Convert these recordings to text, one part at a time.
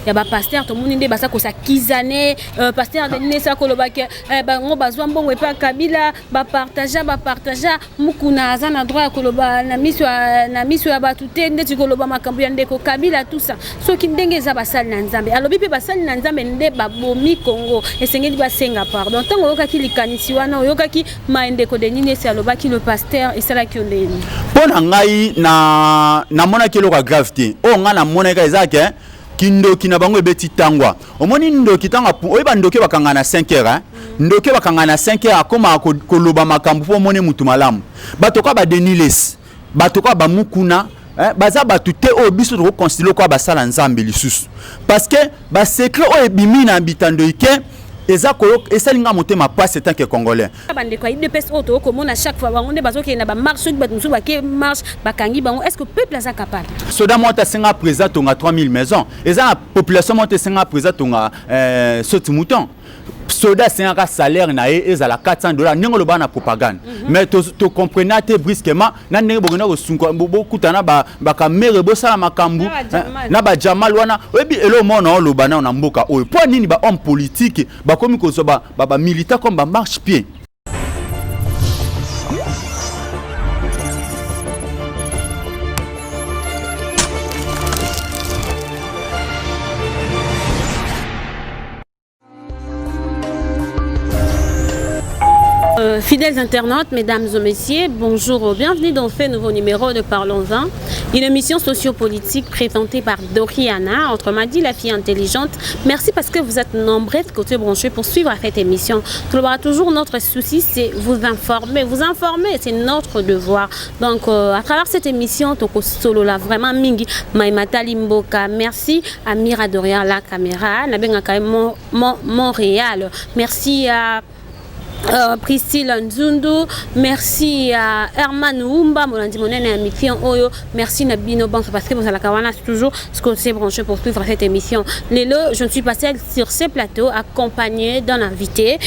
ya ba pasteur to muninde basa ko sa kizane pasteur de nesa ko lobaki ba ngo bazwa mbongo epa Kabila ba partager mukuna azana droit ko loba na miso ya batute ndeti ko loba makambo ya ndeko Kabila tout ça soki ndenge za basali na Nzambe alobi pe basali na Nzambe nde babomi Congo esengeli basenga pardon tango yokaki likanisi wana oyokaki maendeko de nesa alobaki le pasteur esalaki ondeni pona ngai na mona kilo ka gravité o nga na mona ka ezake kindoki na bango ebeti tangwa omoni ndoki tanga oyeba ndoki bakanga na 5h ndoki bakanga na 5h akoma koloba makambo po mone mutu malamu batoka ba deniles batoka ba mukuna baza batute o biso to considérer ko basala Nzambe lisusu parce que ba secret o ebimi na bitando ike eza koyo esalinga motema passe tant que congolais bande ko IDPS auto ko mona chaque fois bango nde bazoki na ba marche ba musu ba ke marche bakangi bango est-ce que peuple aza capable soda monta singa présent tonga 3000 maisons eza population monta singa présent tonga soti mouton soda singa salaire na ezala $400 ningo loba na propagande mais to comprenate brusquement na ndenge bogona ko sunko bokutana ba kamere bo sala makambu na ba jamal wana obi elo mona loba na mboka oyo po nini ba homme politique ba komi ko so ba militant comme ba marche pied. Fidèles internautes, mesdames et messieurs, bonjour, bienvenue dans ce nouveau numéro de Parlons-en, une émission sociopolitique présentée par Doriana, autrement dit la fille intelligente. Merci parce que vous êtes nombreux de côté branchés pour suivre cette émission. Toujours notre souci, c'est vous informer, c'est notre devoir. Donc à travers cette émission, Toko Solo là vraiment mingi, Maïmata Limboka, merci à Mira Doria la caméra, Nabenga Montréal, merci à Priscille Nzundu, merci à Herman Oumba, Oyo, merci Nabino Bank parce que vous allez toujours ce qu'on s'est branché pour suivre cette émission. Lélo, je ne suis pas seule sur ce plateau, accompagnée d'un invité,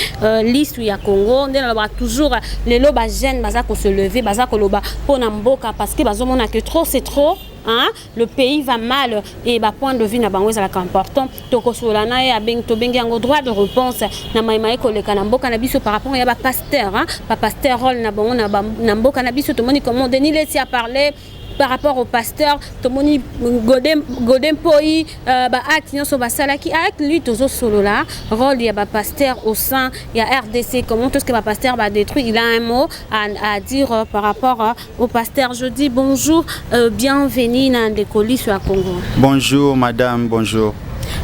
l'Issouya Congo. On a toujours Lélo, Bajen, Bazako se lever, Bazako Loba, Ponamboka, parce que Bazomona que trop c'est trop. Hein? Le pays va mal et bah point de vue na bango ezala important toko solana ya beng to bengi ngo droit de réponse na maïmaï koleka na mboka na biso par rapport ya ba pasteur hein ba pasteur rôle na bango na mboka na biso to moni comment Denis laisser à parler par rapport au pasteur Tomoni Godem Poi ba acte so ba salaki avec lui tozo solo là rôle ya ba pasteur au sein ya RDC comment tout ce que ba pasteur va détruire il a un mot à dire par rapport au pasteur. Je dis bonjour bienvenue dans Ndekoli sur Congo. Bonjour madame, bonjour.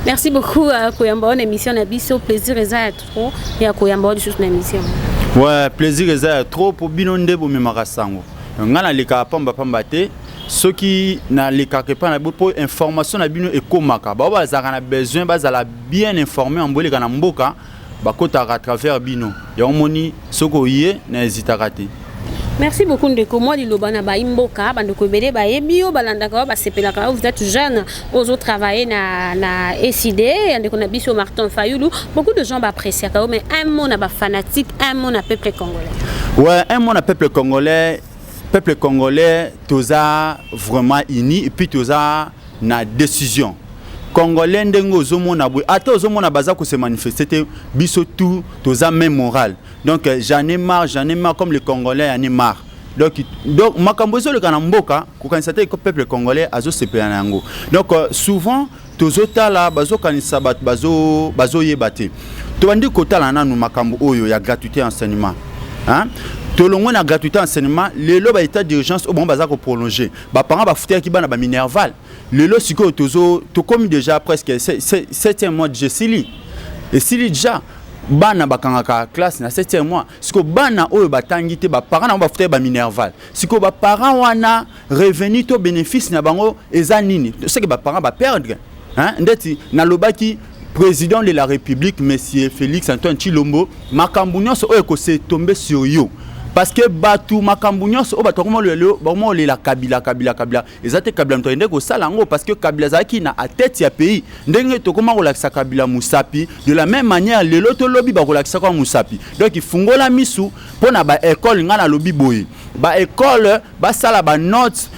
Merci beaucoup Koyamba on émission na biso plaisir eza trop ya Koyamba du sur l'émission. Ouais, plaisir eza trop pour binonde bo memaka sango. Ngana leka pamba te ceux qui na leka pas na pour information na bino ekomaka ba bazaka na besoin bazala bien informé en boleka na mboka bakota à travers bino ya omoni soko yé na hésita raté. Merci beaucoup ndeko moi dilobana ba imboka bandoko bele ba ebio balandaka ba sepelaka vous êtes jeune ozo travailler na SID ndeko na biso Martin Fayulu beaucoup de gens apprécient mais un mot na ba fanatique un mot na peuple congolais. Ouais, un mot na peuple congolais toza vraiment uni et puis toza na décision congolais ndengo zomona boy ata ozomona baza ko se manifester biso tout toza même moral donc j'en ai marre comme les congolais en ai marre donc makambo zo le kana mboka ko kanisata ko peuple congolais azo sepela nango donc souvent tozota la bazo kanisa bat bazo yebate to bandi kotala nanu makambo oyo ya gratuité enseignement hein tolongo na gratuité enseignement lelo ba état d'urgence au bon baza ko prolonger ba parents ba fouter ki bana ba minerval lelo siko tozo to comme déjà presque 7e mois de Jesili et sili déjà bana bakanga classe na 7e mois siko bana oyo batangi te ba parents na ba fouter ba minerval siko ba parents wana revenu to bénéfice na bango eza nini ce que ba parents ba perdre hein ndeti na lobaki président de la République monsieur Félix Antoine Tshilombo makambu nyonso oyo ko se tomber sur yo parce que batu makambu nyonso o bato komo le la Kabila ezate Kabila mto ndeko sala ngo parce que Kabila zaki na a tête ya pays ndenge to koma kolakisa Kabila Musapi de la même manière lelo to lobby ba kolakisa kwa Musapi donc ifungola misu pona ba école ngana lobby boy ba école ba sala ba notes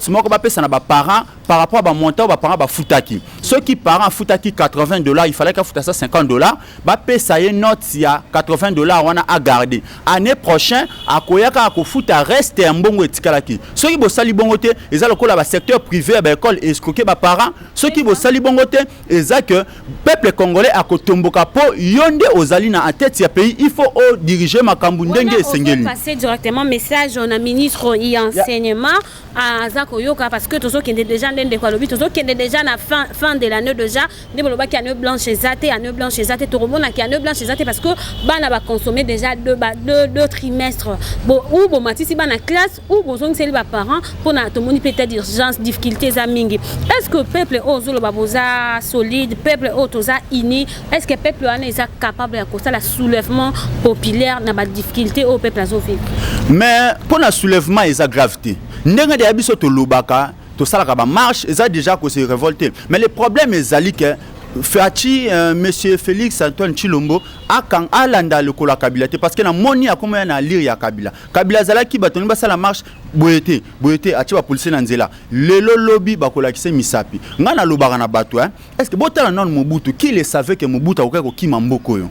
moko ba pesa na ba parents par rapport à montant ba parents ba futaki ceux qui parents futaki $80 il fallait qu'à futa ça $50 ba payer ça une note il y a $80 on a à garder année prochaine à koyaka ko futa reste en bongo etikalaki ceux qui bosali bongo te eza lokola ba secteur privé ba école escroquer ba parents ceux qui bosali bongo te eza que peuple congolais a kotomboka po yonde ozali na tête ya pays il faut diriger makambu ndenge esengeli passer directement message on a ministre y enseignement à Zakoyoka parce que tous qui est déjà ndende kwa lobi tous qui est déjà na fin de l'année déjà ndebo loba qui année blanche zate tout le monde qui année blanche zate parce que bana va consommer déjà deux trimestres bon ou bon matisi bana classe ou besoin c'est les parents pour na tout monde peut-être d'urgence difficultés za mingi est-ce que peuple ozolo baboza solide peuple otoza ini est-ce que peuple ana est capable de faire la soulèvement populaire na ba difficulté au peuple azofik mais pour la soulèvement et sa gravité ndenge de biso to lobaka to salaka ba marche eza déjà ko se révolter mais le problème ezali que Fachi monsieur Félix Antoine Chilombo akan alanda le kola Kabila parce que na moni a comment na lire ya Kabila zalaki batoni ba sala marche boyete ati ba police na nzela lelo lobby bakola kise misapi ngana lobaka na bato est-ce que botala non Mobutu qui le savait que Mobutu akoko kima mboko yo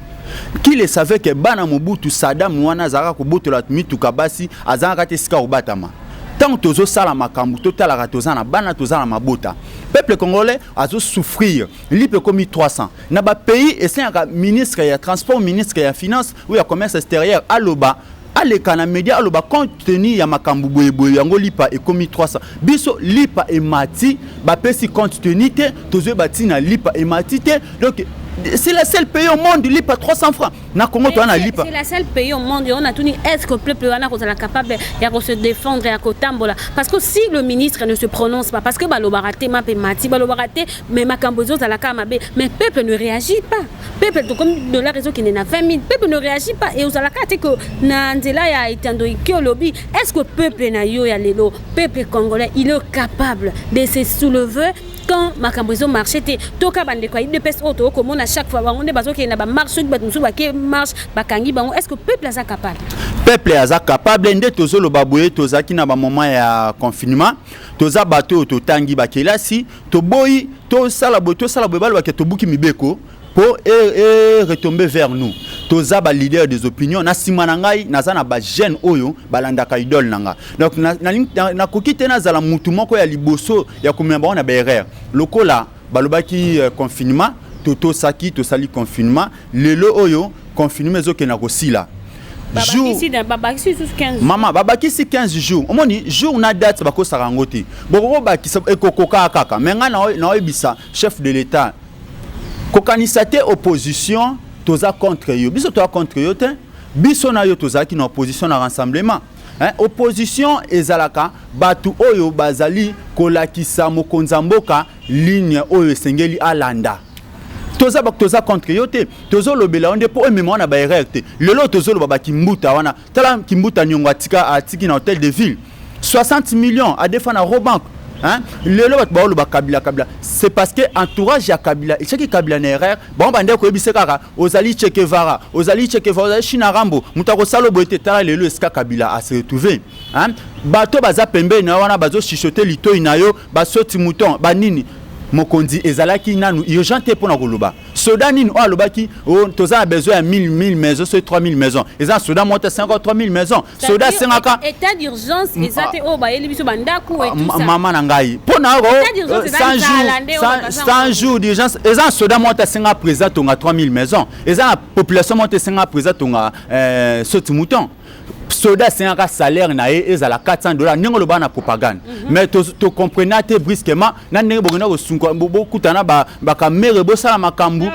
qui le savait que bana Mobutu Saddam wana zaka ko botola mituka basi azanga te sika obatama tant tozo sala makambu total ratozana bana tozana mabota peuple congolais azo souffrir lipe comme 300 na ba pays et c'est un ministre ya transport ministre ya finance ou ya commerce extérieur aloba aleka na média aloba compte tenu ya makambu boyeboye yango lipa et comme 300 biso lipa et mati ba pesi compte tenu te tozo batina lipa et mati te donc c'est le seul pays au monde qui lipe 300 francs. C'est le seul pays au monde on a tout dit est-ce que le peuple est capable de se défendre à Kotambola parce que si le ministre ne se prononce pas parce que balobaraté m'a mati balobaraté mais makambozo za la kamabe mais peuple ne réagit pas peuple comme de la raison qui n'a 20 000 peuple ne réagit pas et aux alakate que nanzela ya itando lobby est-ce que peuple na yo ya lelo peuple congolais il est capable de se soulever quand makambozo marché te toka bande kwa de pes auto comme on a chaque fois on est bazo qui na ba marche ba musu ba ke marche ba kangi ba est-ce que peuple est capable nde tozolo baboye tozaki na ba moment ya confinement toza bato to tangi ba kelasi to boyi to sala boy ba ke to buki mibeko pour retomber vers nous toza ba leader des opinions na simana ngai naza na ba jeune oyo balanda ka idole nanga donc na kokite na zala mutu moko ya liboso ya komemba na BRR lokola balobaki confinement toto saki to sali confinement lelo oyo confinement ezoke na kosila Maman, babaki si 15 jours. Omoni jour na date bako sarangoti. Boko baki ekokoka kaka. Menga na oyebisa chef de l'état. Kokanisate opposition toza contre yo. Biso toza contre yo te. Biso na yo toza ki na opposition na rassemblement. Opposition ezalaka batu oyo bazali kolakisa mokonza mboka ligne oyo esengeli alanda. Toza contre yo te tozo lobela onde po emema na ba erreur te lelo tozo loba kimbuta wana tala kimbuta nyongo atiki na hôtel de ville 60 millions à défendre Robank lelo bat ba loba Kabila c'est parce que entourage ya Kabila et cheki Kabila na erreur bon bande ko ebise kaka ozali Chekevara China Rambo mutako salo boete tala lelo eska Kabila a se retrouver bato baza pembe na wana bazo chichoter lito inayo basoti mouton banini mokonzi ezalaki nanu urgente pour na koloba soda nini o alobaki toza a besoin de 1000 maisons sur 3000 maisons eza soda monte 503000 maisons soda sengaka état d'urgence ezate o ba yeli biso bandaku et tout ça maman ngai pona 100 jours d'urgence eza soda monte 50 présent tonga 3000 maisons eza la population monte 50 présent tonga soti mouton soda c'est un salaire na ezala $400 ningo loba na propagande mais to comprenez te brusquement na ndenge bokona ko sunko bokutana ba kamere bo sala makambu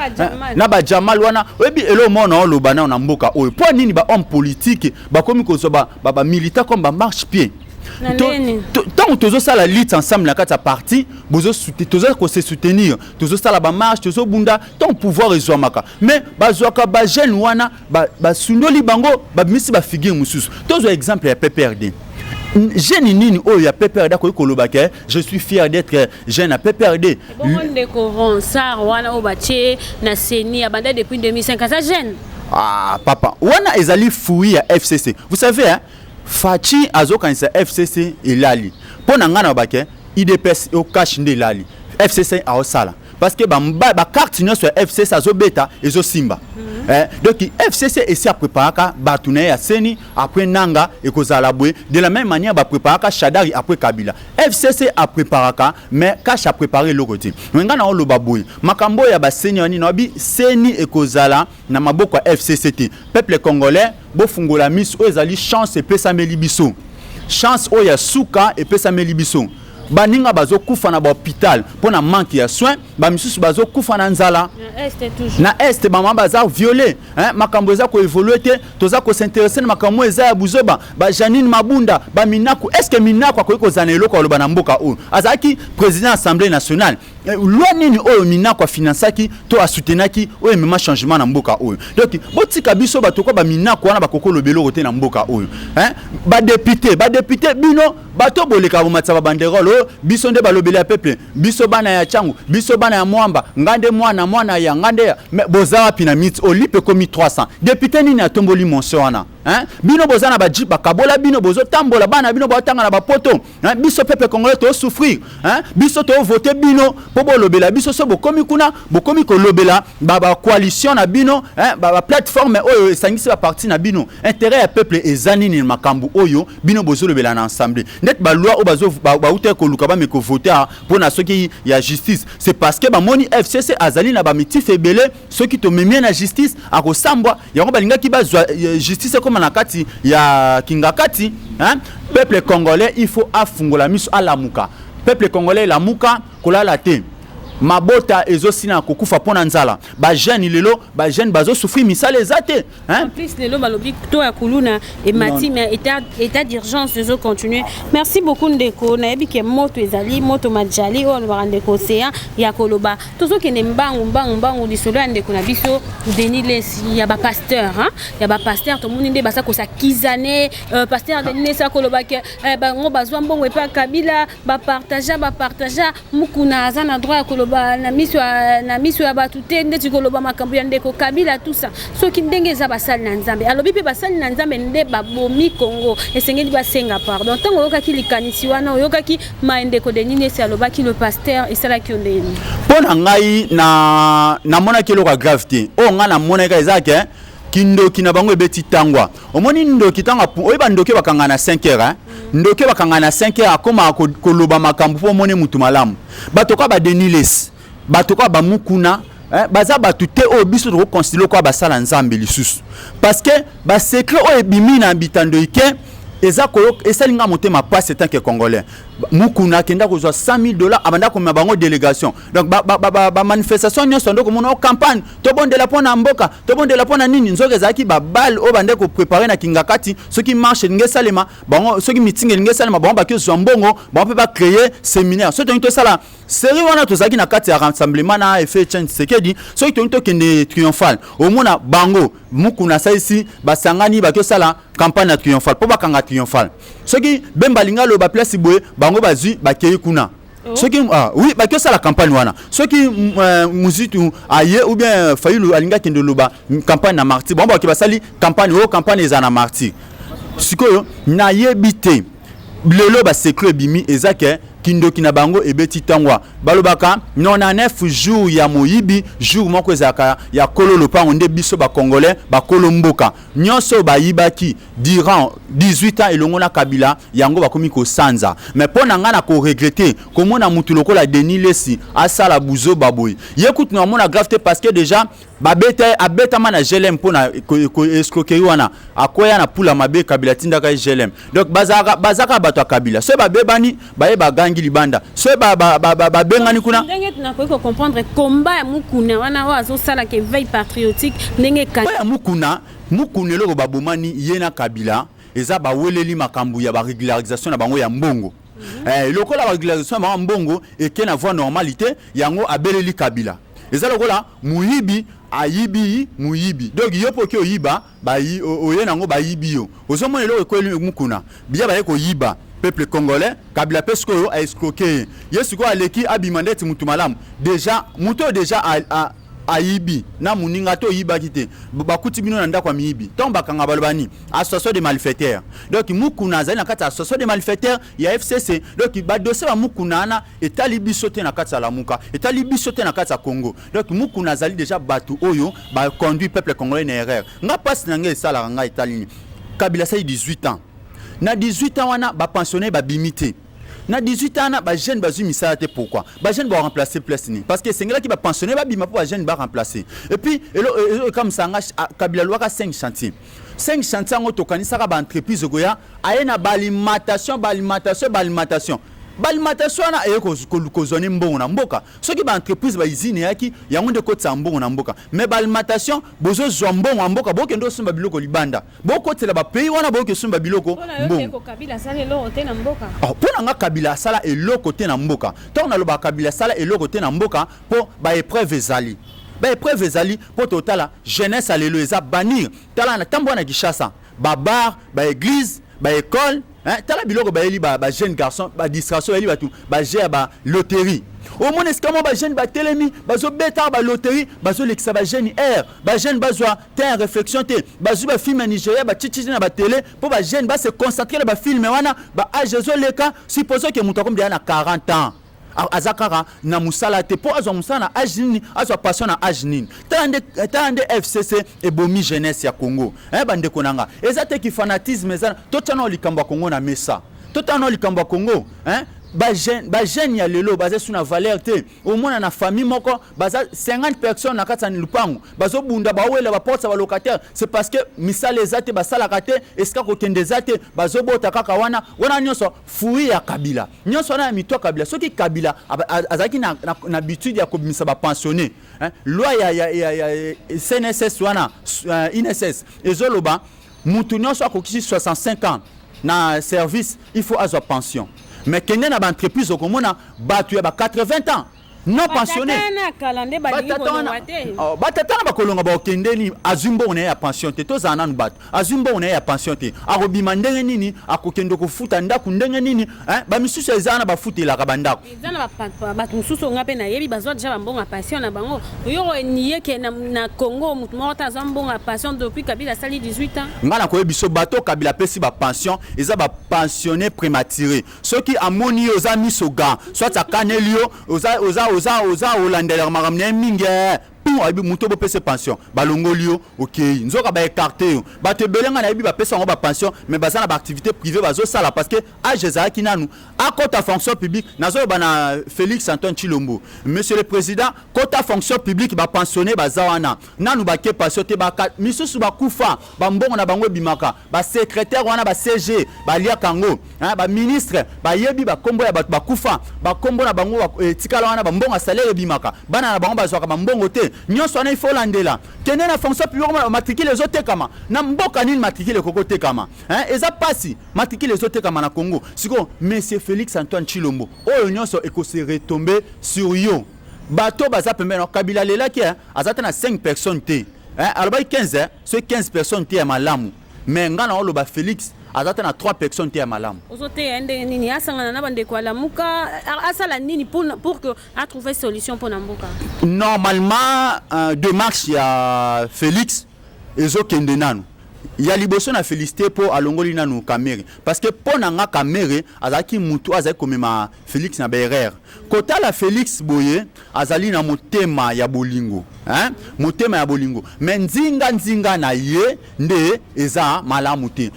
na ba jamal wana obi elo mona loba na mboka oyo po nini ba homme politique ba komi ko so ba militant comme ba marche pied tant que ça la lutte ensemble na kata parti bozo se soutenir tozo sala ba marche tozo bunda ton pouvoir ezwamaka mais bazwaka ba jeune wana ba sundoli bango ba misi ba figure mususu tozo exemple ya PPRD jeune nini oyo ya PPRD ko kolobaka je suis fier d'être jeune à PPRD bon décorant ça wana obache na seni abanda depuis 2005 ça jeune papa wana ezali fouille ya FCC vous savez Fachi azokanisa FCC elali pona ngana bake IDPS au cash de lali FCC a osala parce que ba carte sur FCC azo beta ezo simba donc FCC essaie à préparer batune ya seni après nanga et kozala bwe de la même manière ba préparer Shadari après Kabila FCC a préparer mais cash a préparer le côté nga na lo baboy makambo ya ba seni oni no bi seni et kozala na maboko FCCT peuple congolais bo fungola miss o ezali chance et pesa melibiso chance o ya suka et pesa melibiso baninga bazo kufa na ba hôpital pona manque ya soins ba misusu bazo kufa na nzala na est ba mama baza violé makambo eza ko évoluer te toza ko s'intéresser na makambo eza ya buzoba ba Janine Mabunda ba Minaku est-ce que Minaku ko zana eloko aloba na mboka o azaki président assemblée nationale loi nini oyo Minaku finançaki to asoutenaki oyo mema changement na mboka oyo donc botika biso batoko ba Minaku wana bakoko lobelo kote na mboka oyo ba député bino bato boleka bomatsa ba banderole biso nde balobeli ya peuple biso bana ya changu biso bana ya mwamba ngande mwana ya ngande ya bozawa pinamite olipe komi 300 député nini atomboli monso wana bino bozana ba jipa kabola bino bozo tambola bana bino botanga na ba poto biso peuple congolais to souffrir biso to voter bino po bolobela biso so bokomi kuna bokomi ko lobela ba coalition na bino ba plateforme oyo esangisi ba parti na bino intérêt ya peuple ezani ni makambu oyo bino bozo lobela na ensemble net ba loi o bazo ba uter ko luka ba me ko voter pour na soki ya justice c'est parce que ba moni FCC azali na ba mitif ebele soki to memie na justice akosambwa yango balinga ki ba justice comme na kati ya kingakati peuple congolais il faut afungola miso ala muka peuple congolais la muka kolala te mabota ezosina kokufa pona nzala ba jeune lelo ba jeune bazo souffrir misala ezate en plus lelo balobi to ya kuluna et mati mais état d'urgence ezo continuer merci beaucoup ndeko na yebi ke moto ezali moto majali on va rendre océan ya koloba tozo kene mbangu lisolo ndeko na biso Denis Lesi ya ba pasteur ya ba pasteur to muni nde basa ko sa kizane pasteur Denis Lesi koloba ke bango bazwa mbongo epa Kabila ba partager mukuna azana droit ya koloba na miso ya batute ndeti koloba makambo ya ndeko Kabila tout ça soki ndenge za basali na nzambe alobi pe basali na nzambe nde babomi Congo esengeli basenga pardon tango yokaki likanisi wana yokaki maendeko de nini se alobaki le pasteur esala ki ondeni pona ngai na mona ki loka gravité o nga na mona ka ezake kindoki na bango ebeti tangwa omoni ndoki tanga oyeba ndoki bakanga na 5 heures ndoki bakanga na 5 heures akoma koloba makambo po mone mutu malamu batoka ba Deniles batoka ba mukuna baza batute o biso to considérer ko basala nzambe lisusu parce que ba secret o ebimi na bitando ike eza koyo esalinga motema passe tant que congolais mukuna kenda ko $100,000 abanda ko bango délégation donc ba manifestation nyonso ndoko mona campagne to bondela pona mboka to bondela pona nini nzoke zaki ba bal o bande ko préparer na kingakati ceux qui marche nge salema bango ceux qui meeting nge salema bango ba ke mbongo bango ba créer séminaire ceux to sala série wana to zaki na kati ya rassemblement na effet change sekedi ceux qui to kende triomphal au mona bango mukuna sa ici ba sangani ba ke sala campagne triomphale po ba kanga triomphale ceux qui bembalinga lo ba place boye bango bazui bakei kuna ceux qui oui ba que ça la campagne wana ceux qui muzitu aye ou bien fayilu alinga kende loba campagne na martyr bon ba ke basali campagne o campagne za na martyr sikoyo na yebite lelo ba secret bimi ezake kindoki na bango ebeti tangwa balobaka 99 jours ya moyibi jour moko ezaka ya kololo pango nde biso ba congolais ba kolomboka nyonso ba yibaki durant 18 ans elongo na Kabila yango bakomi ko sanza mais pona ngana ko regretter komona mutu lokola Denis Lesi asala buzo baboy yekuti na mona gravité parce que déjà abeta mana GLM pona ko escroquerie wana akoya na pula mabe Kabila tinda ka GLM donc bazaka bato Kabila so babebani baye bagangi libanda so bengani kuna ndenge tunako comprendre combat ya mukuna wana wazo sala ke veille patriotique ndenge ka mukunelo babomani yena Kabila eza ba weleli makambu ya ba régularisation na bango ya mbongo lokola ba régularisation ba mbongo eke na voie normalité yango abeleli Kabila eza lokola muyibi ayibi muyibi donc yopo ke oyiba ba oyena ngo ba yibi yo ozomona lelo ekweli mukuna biya ba ko yiba peuple congolais Kabila pesco a escroqué yesu ko aleki abimandeti mutu malamu déjà muto déjà aibi na muninga to yiba kite bakuti bino na ndako miyibi donc bakanga balobani association de malfaiteurs donc mukuna azali na kati association de malfaiteurs ya FCC donc ba dossier ba mukuna na etali biso te na kati ya Lamuka etali biso te na kati ya Congo donc mukuna azali déjà batu oyo ba conduit peuple congolais na erreur nga passe na nga esala nga etali Kabila sai 18 ans na 18 ans wana ba pensionné ba bimité na 18 ans ba jeune ba zumi ça pourquoi ba jeune ba remplacer place ni parce que c'est là qui va pensionner ba bima pour ba jeune ba remplacer et puis comme ça Kabila loi ka 5 chantiers 5 chantiers ngo tokanisa ka ba entreprise goya ayena ba alimentation balimatation na eko kozoni mbongo na mboka soki ba entreprise ba usine yaki yango nde kotsa mbongo na mboka mais balimatation bozo zwa mbongo na mboka bokendo sumba biloko libanda bokotela ba pays wana boke sumba biloko mbongo Kabila sala eloko te na mboka pona nga Kabila sala eloko te na mboka to na loba Kabila sala eloko te na mboka po ba épreuve ezali ba épreuve ezali po totala jeunesse alelo eza banir tala na tambo na Kishasa ba bar ba église ba école tala biloko ba eli ba jeune garçon ba distraction eli ba tout ba gère ba loterie au moins est-ce que ba jeune ba telemi ba zo beta ba loterie ba zo lekisa ba jeune air ba jeune ba zo ter réflexion te ba zo ba film Nigeria ba chichi na ba télé pour ba jeune ba se concentrer ba film wana ba âge zo leka supposons que muto comme dia na 40 ans azakara na musala te po azo musala na âge nini azo passion na âge nini tande FCC et bomi jeunesse ya Congo bande konanga ezate ki fanatisme ezana to tana likambo Congo na mesa to tana likambo Congo ba jeune ya lelo baza suna valeur te au moins na famille moko baza 50 personnes na kata ni lupango bazo bunda ba wela ba porte ba locataire c'est parce que misala ezate ba sala kate eska ko kende zate bazo bota kaka wana nyonso fui ya Kabila nyonso na mitwa Kabila soki Kabila azaki na habitude ya kobimisa ba pensionné loi ya CNSS wana INSS ezoloba mutu nyonso akokisi 65 ans na service il faut azwa pension. Mais qu'il y a une entreprise au Mona battu à 80 ans. Non pensionné. Batatana bakolonga ba okende ni azumbo on est à pension te to zana nbat azumbo on est à pension te arobima ndenge nini akokendo ko futa ndaku ndenge nini ba misusu ezana ba futela ka bandako ezana ba misusu ngape na yebi bazwa déjà mbonga passion na bango yo niye ke na Congo mutmota zambonga passion depuis Kabila sali 18 ans ngana ko yebiso bato Kabila pesi ba pension eza ba pensionné prématuré ceux qui amoni oza misoga soit akanelio oza olandela makamne mingi abi muto bo pese pension balongolio OK nzoka ba écarter bato belenga na yebi ba pesa ngo ba pension mais bazana ba activité privée bazo sala parce que age za kinanu a kota fonction publique nazo bana Félix Antoine Tshilombo monsieur le président kota fonction publique ba pensionné bazawana nanu ba ke pension te ba misusu ba kufa ba mbongo na bango bimaka ba secrétaire wana ba CG ba lia kango ba ministre ba yebi ba kombo ya ba kufa ba kombo na bango tikala wana ba mbongo salaire bimaka bana na bango bazwaka ba mbongo te nyonso na ifo landela kende na fonction publique matricule les autres kama na mboka nini matricule koko te kama eza pasi matricule les autres kama na Congo siko monsieur Félix Antoine Tshilombo oyo nyonso eko se retomber sur yo bato baza pembe na Kabila lela ki azata na 5 personnes te alors 15 ce 15 personnes te ya malamu mais ngana olo ba Félix azata na 3 personnes te ya malamu ozote ende nini asangana na bande kwa Lamuka asala nini pour que a trouver solution pour na mboka normalement démarche ya Félix ezokende nanu ya liboso na félicité pour alongoli nanu Kamere parce que pour nanga Kamere azaki mutu azaki komema Félix na berère kota la Félix boye azali na motema ya bolingo motema ya bolingo mais nzinga na ye nde eza malamu te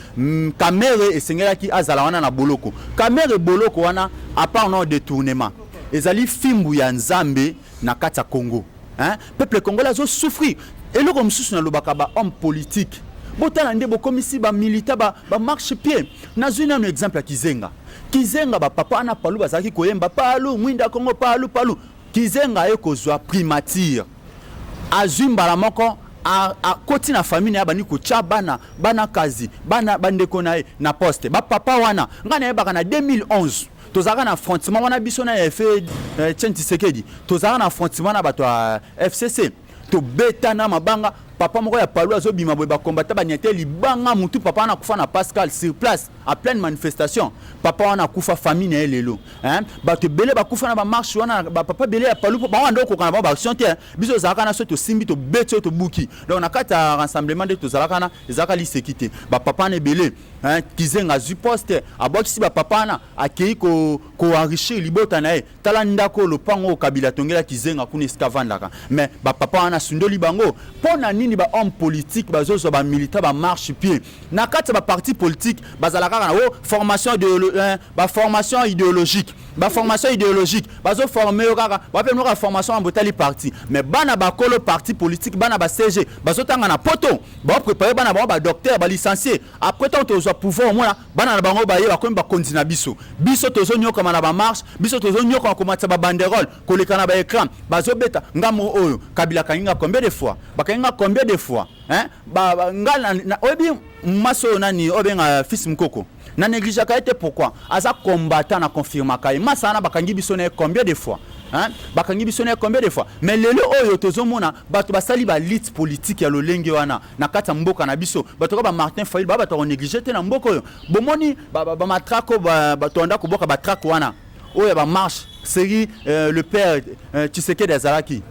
Kamere esengelaki azala wana na boloko Kamere boloko wana à part non détournement ezali fimbu ya Nzambe na kati ya Congo peuple congolais zo souffrir eloko msusu na lobaka ba homme politique botala nde bokomisi ba milita ba marche pied nazuna un exemple ya Kizenga ba papa na palu bazaki koyemba palu mwinda Congo palu Kizenga ekozwa primature azumba la moko a koti na famille ya bani ko cha bana kazi bana bandeko na na poste ba papa wana ngana yebaka na 2011 tozaka na affrontement wana biso na fait Tshisekedi tozaka na affrontement na bato FCC to beta na mabanga papa moko ya palu azobima boye bakombata baniate libanga mutu papa wana kufa na Pascal sur place à pleine manifestation papa wana kufa famille na lelo bato belé bakufa na ba marche wana papa belé ya palu ba wana ndoko kana ba action te biso zaka na soto simbi to beto to buki donc na kata rassemblement de to zaka na zaka li sekité ba papa ne belé kizenga zu poste abokisi ba papa na akei ko enrichir libota na e tala ndako lopango kabila tongela kizenga kuna escavandaka mais ba papa wana sundoli bango pona nini ba homme politique bazozo ba militant ba marche pied na kata ba parti politique bazalaka na formation idéologique bazo former kaka ba pe no formation en botali parti mais bana ba kolo parti politique bana ba CG bazo tanga na poto ba préparer bana ba docteur ba licencié après tant to pouvoir moi bana na bango ba ye ba ko ba continue biso tozo nyoka na ba marche biso tozo nyoka ko matsa ba banderole ko le kana ba écran bazo beta ngamo oyo kabila kaninga combien de fois ba ngala obi maso nani obenga fils mkoko na négligé ka été pourquoi aza combattant na confirma ka masana bakangi biso na combien de fois bakangi biso na combien de fois mais lelo oyo tozomona bato basali ba lit politique ya lolenge wana na kata mboka na biso bato ko ba Martin Fayil ba bato négligé te na mboka oyo bomoni ba matrako bato anda ko boka ba track wana oyo ba marche série le père Tshisekedi Azaraki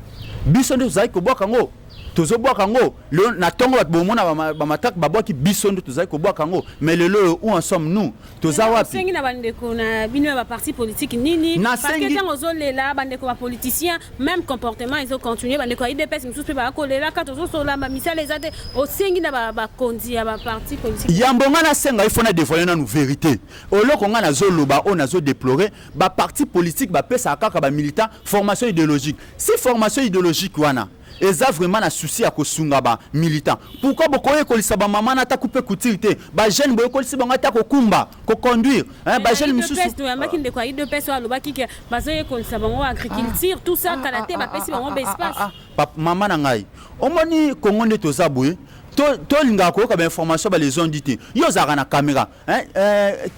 biso ndo zai ko boka ngo tozo boka ngo le na tongo bat bomona ba matak ba boki biso ndo tozai ko boka ngo mais lelo où en sommes nous toza wapi sengi na bande ko na bino ba parti politique nini parce que tant ozo lela bande ko ba politicien même comportement ils ont continué bande ko IDPS mususu ba ko lela ka tozo sola ba misala ezate o sengi na ba kondi ya ba parti politique yambonga na senga il faut na dévoiler na nous vérité oloko nga na zo loba on a zo déplorer ba parti politique ba pesa kaka ba militant formation idéologique si formation idéologique wana eza vraiment na souci à kosunga ba militant pourquoi bokoye ko lisaba mama na ta couper coutilité ba jeune boye ko lisaba ngata ko kumba ko conduire ba jeune mususu to yamaki ndeko ai de peso alobaki ke bazoye ko lisaba ngo agriculture tout ça kalate ba pesi bango ba espace mama na ngai omoni kongo nde toza boye to linga ko ba information ba les ont dit yo zaka na caméra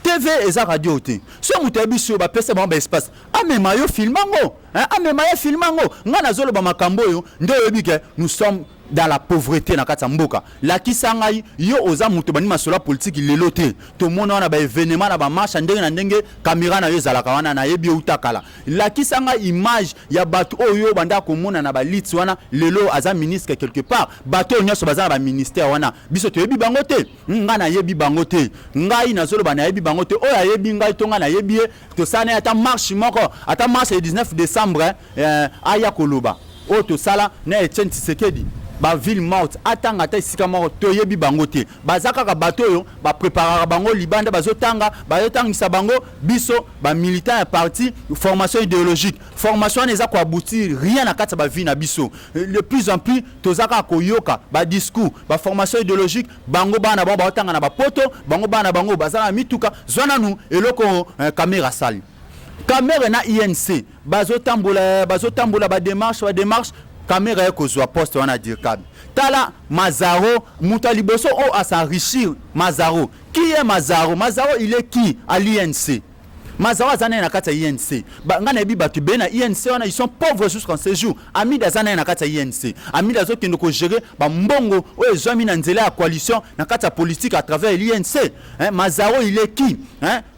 TV eza radio te so mutebi so ba pesa ba espace amema yo filmango amema yo filmango ngana zolo ba makambo yo ndo yebike nous sommes dans la pauvreté na kata mboka la kisangai yo oza muto bani masola politique lelote to mona na ba événement na ba marche ndenge na ndenge caméra na yo zalaka wana na yebi utakala la kisanga image ya bato oyo banda ko mona na ba lit wana lelo aza ministre quelque part bato nyoso baza ba ministère wana biso to yebi bango te nga na yebi bango te ngai na zolo bana yebi bango te oya yebi ngai to nga na yebi to sana ata marche moko ata marche le 19 décembre aya koloba o to sala na Etienne Tshisekedi ba ville morte atanga ta isika moko toyebi bango te bazaka ka bato yo ba préparer bango libanda bazotanga bayotangisa bango biso ba militant ya parti formation idéologique formation neza ko aboutir rien na kata ba vie na biso de plus en plus tozaka koyoka ba discours ba formation idéologique bango bana ba otanga na ba poto bango bana bango bazala mituka zona nu eloko caméra sali caméra na INC bazotambola ba démarche caméra ko zo poste wana dirkab tala Mazaro mutaliboso o à s'enrichir Mazaro qui est Mazaro il est qui à l'INC Mazaro azana na kata INC ngana bi batu bena INC wana ils sont pauvres jusqu'en ce jour amida azana na kata INC amida zo kendo ko gérer ba mbongo o ezami na nzela ya coalition na kata politique à travers l'INC Mazaro il est qui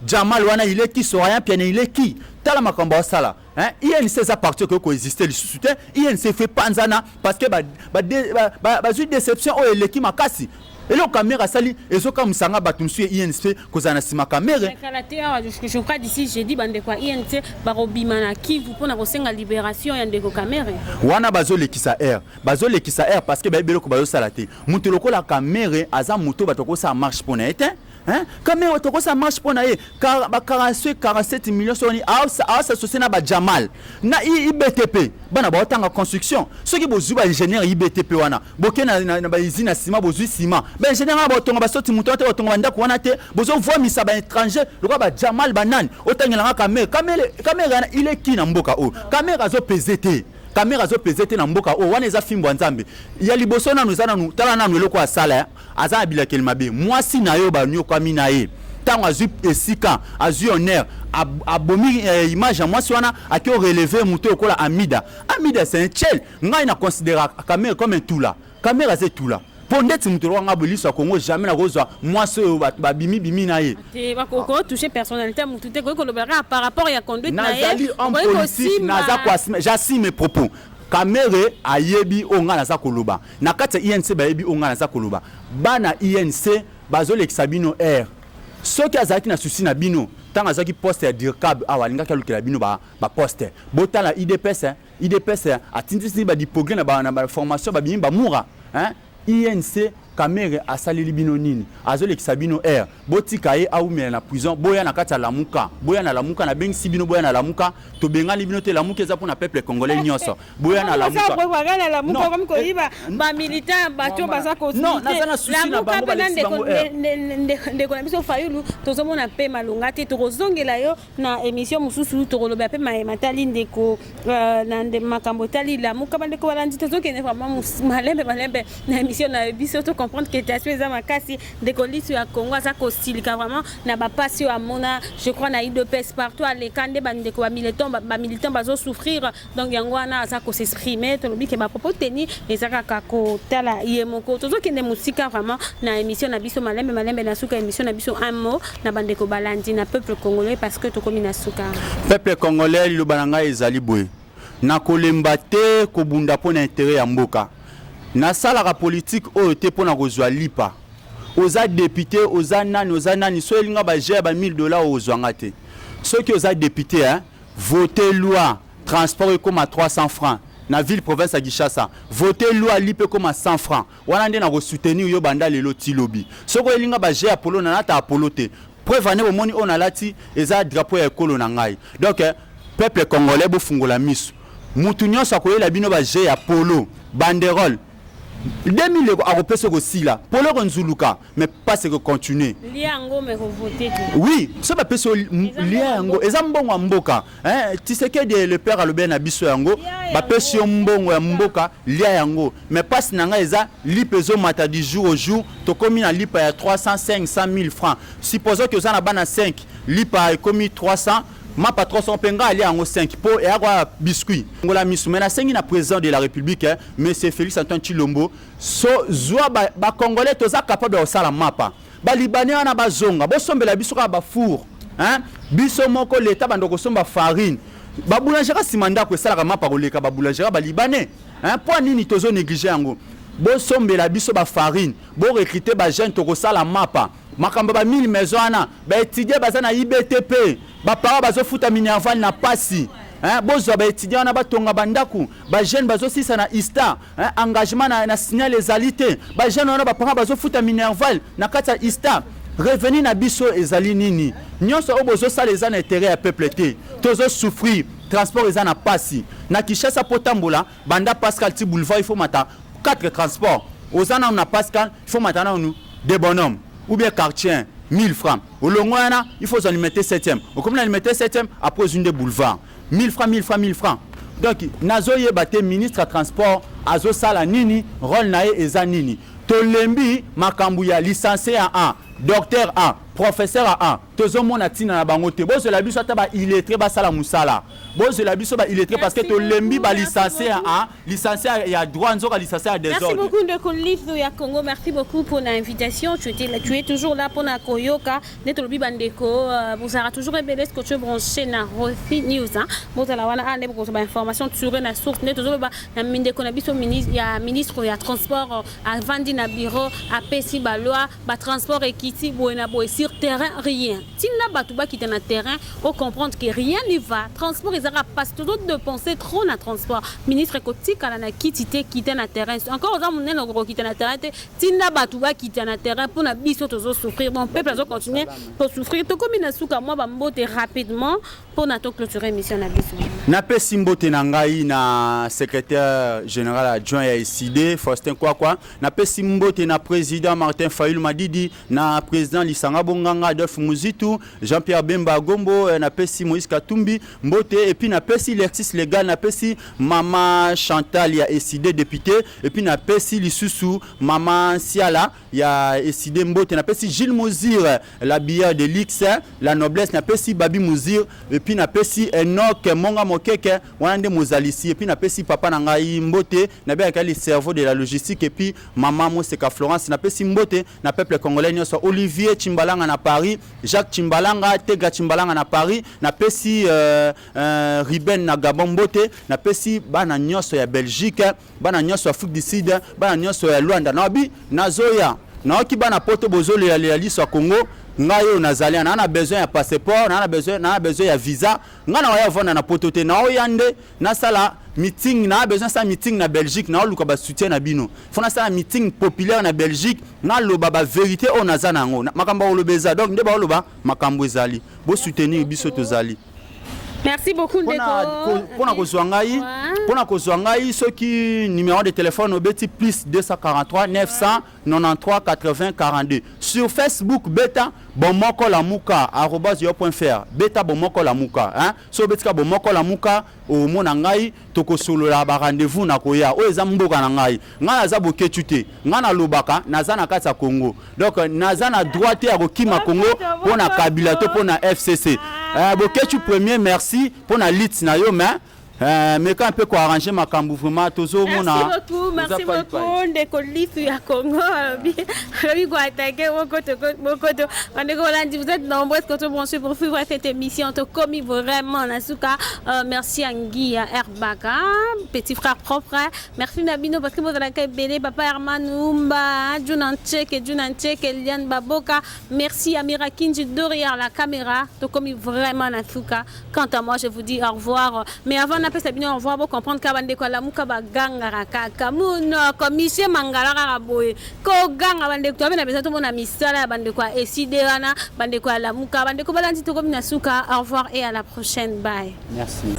Jamal wana il est qui Sorayan Piane il est qui tala makambo sala INC ça parti que coexister le soutien INC fait panzana parce que ba déception o eleki makasi et le caméra sali et so comme sanga batumsu INC kozana sima caméra je crois d'ici jeudi bande kwa INC barobimana qui vous pona kosenga libération ya ndeko caméra wana bazolekisa air parce que baibelo ko bazosala te mutu lokola caméra aza muto batoko sa marche pona ete caméra toko sa marche pona ye car ba 47 millions soni a s'associer na ba Jamal na IBTP bana ba otanga construction ceux qui bozu ba ingénieur IBTP wana boke na ba usine ciment bozu ciment ba ingénieur ba tonga ba soti muto te tonga banda ko wana te bozo voir misa ba étranger lokwa ba Jamal banane otangela caméra il est qui na mboka o caméra zo PZT caméra zo PZT na mboka o wana eza fimbo nzambe ya liboso na nuzana nu tala na eloko asala aza abila kelmabe mwasi na yo ba nyoka mina ye tango azu esika azu honneur abomi image ya mwasi wana akio relever muto okola Amida c'est un chel ngai na considérer caméra comme un tout là caméra c'est tout là Pondette si mutolo nga boliso Congo jamais na kozwa moi ce ba bimi na ye te ba ko toucher personnalité mutute ko lobera par rapport ya conduite na ye nazali en politique naza kwa j'assume mes propos caméra ayebi onga naza koloba na kati INC ba yebi onga naza koloba bana INC bazole exabino air soki azaki na souci na bino tant azaki poste ya dircab awalinga kalukela bino ba poste botala IDPS atindisi ba diplôme na ba formation ba bimi ba mura hein INC caméra asaleli bino nini azole kisabino air botika ye aumela na prison boya na kati ya lamuka boya na lamuka na bengi sibino boya na lamuka to benga libino te lamuka eza pour na peuple congolais nyonso boya na lamuka na lamuka comme ko iba ba militant ba to baza ko non nazana souci na bango ba ndeko na biso fayulu tozomona pe malonga te tozongela yo na émission mususu tokoloba pe matali ndeko na nde makambo tali lamuka bande ko balandi tozokene vraiment malembe na émission na biso to comprendre que tu as ma kasi de colis sur Congo ça costilika vraiment na ba passion à mona je crois na IDPS partout à les kande bande ko militants bazo souffrir donc yango na ça ko s'exprimer to lobi ke ba propos tenir et ça ka ko tala yemoko tozo kende musika vraiment na émission na biso malembe na suka émission na biso un mot na bande ko balandi na peuple congolais parce que to komi na suka peuple congolais lo bananga ezali boy na kolemba te ko bunda pona intérêt ya mboka na sala la politique o te pona kozwa lipa oza député oza nani so elinga ba gère ba $1000 ozwanga te ceux qui oza député hein voter loi transport comme à 300 francs na ville province à Kinshasa voter loi lipe comme à 100 francs wana nde na ko soutenir yo banda lelo ti lobby soko elinga ba gère Apollo na ta Apollo te preuve ane bomoni on a lati eza drapeau ya ekolo na ngai donc peuple congolais bo fungola miso mutu nyonso akoyela bino ba gère Apollo banderole 2000 européens aussi là pour le Nzuluka mais pas ce que continuer liango mais voter oui ça va peso liango ezambongo mboka hein Tshisekedi le père alobe na biso yango ba peso mbongo ya mboka liango mais pas nanga eza lipezo mata du jour au jour to komi na lipa ya 300 500 000 francs supposons que ça na bana 5 lipa est commis 300 ma patron son penga ali en 5 po et agwa biscuit ngola misumena sengi na président de la République monsieur Félix Antoine Tshilombo so zwa ba congolais toza capable de sala mapa ba libanais na bazonga bo sombela biso ka ba four hein biso moko l'état bandoko somba farine ba boulangera simanda ko sala mapa ko leka ba boulangera ba libanais hein po nini tozo négliger yango bo sombela biso ba farine bo recruter ba jeune to sala mapa makambo ba 1000 maisons ana ba étudier bazana IBTP ba para bazo futa minerval na pasi hein bozo ba étudier na batonga bandaku ba jeune bazo sisa na ista hein engagement na signal les alités ba jeune na ba para bazo futa minerval na kata ista revenu na biso ezali nini nyonso obozo sala les ana intérêt ya peuple te tozo souffrir transport ezana pasi na Kinshasa potambola banda Pascal ti boulevard il faut mata 4 transports ozana na Pascal il faut mata na nous des bonhommes ou bien quartier 1000 francs au longwana il faut alimenter 7e au comme alimenter 7e après une des boulevards 1000 francs donc nazoye baté ministre à transport azo sala nini rôle nae eza nini to lembi makambu ya licencié A docteur A professeur A tozo mona tina na bango te bozo la biso ta ba illettré ba sala musala bozo la biso ba illettré parce que to lembi ba licencié A licencié ya droit nzoka licencié à désordre. Merci beaucoup de Colif ya Congo, merci beaucoup pour l'invitation. Tu es toujours là pour na koyoka neto lobi bandeko vous aura toujours rebelle ce que tu branché na Rofi News hein bozo la wana ande ko ba information sur na source neto zo ba na mindeko na biso ministre ya transport a vandi na bureau a pesi ba loi ba transport ekiti boena boy sur terrain rien tinna batuba qui est na terrain pour comprendre que rien n'y va transport ezara passe tout de penser trop na transport ministre kotika na kitité qui est na terrain encore za monene ko qui est na terrain tinna batuba qui est na terrain pour na biso tozo souffrir bon peuple azo continuer pour souffrir to comme na suka moi ba mbote rapidement pour na to clôturer mission na biso na pesi mbote na ngai na secrétaire général adjoint ya SID Faustin Kwakwa na pesi mbote na président Martin Fayulu Madidi na président Lisanga Nganga Adolphe Muzitu, Jean-Pierre Bemba Gombo, napesi Moïse Katumbi Mbote, et puis napesi Lexis Legal, napesi Maman Chantal ya Eside député, et puis napesi Lisusu Maman Siala ya Eside Mbote, napesi Gilles Mouzir la bière de l'X, la noblesse, napesi Babi Mouzir, et puis napesi Enoch Monga Mokeke Wande Mozalisi, et puis napesi Papa Nangai Mbote, nabeka les cerveaux de la logistique, et puis Maman Moseka Florence, napesi Mbote na peuple congolais nyonso, Olivier Chimbalanga na Paris, Jacques Chimbalanga, Tega Chimbalanga na Paris, napesi Riben na Gabon Mbote, napesi bana nyonso ya Belgique, bana nyonso ya Afrique du Sud, bana nyonso ya Luanda, nabi nazoya naoki bana poto bozole ya liso ya Congo, ngayo nazali na besoin ya passeport, na besoin ya visa, ngana waya vona na poto te na oyande na sala meeting, na besoin sa meeting na Belgique, na luka ba soutien na bino, fona sa meeting populaire na Belgique, na loba ba vérité o nazana ngo makamba o lobeza, donc ndeba o loba makambo ezali bo soutenir biso tozali. Merci beaucoup Ndeko. Pona kozwa ngai soki numéro de téléphone obeti plus 243 993 80 42. Sur Facebook beta bomoko lamuka @yo.fr beta bomoko lamuka hein. So betika bomoko lamuka o mona ngai tokosolo la ba rendez-vous na koya o eza mboka na ngai. Nga naza boketu te. Nga na lobaka naza na kati ya Congo. Donc naza na droite ya kokima Congo pona Kabila to pona FCC. Boketu premier merci pour la lit na yo mais quand on peut arranger ma cambo vraiment tozo mona. Merci beaucoup Ndeko Lifu ya Congo. Ravi ko attaquer Mokoto. Vous êtes nombreux quand on se pour suivre cette émission to commis vraiment Nasuka. Merci Angi Herbaka, petit frère propre. Merci Nabino parce que vous avez belé papa Hermanumba, Junanchek, Eliane Baboka. Merci Amira Kinji derrière la caméra. To commis vraiment Nasuka. Quant à moi, je vous dis au revoir. Mais avant na pesa bino au revoir pour comprendre ka bande ko lamuka baganga rakaka muno commission mangala raboye ko ganga bande ko bana besoin to mona misala bande ko eside wana bande ko lamuka bande ko balandi to comme Nasuka. Au revoir et à la prochaine. Bye. Merci.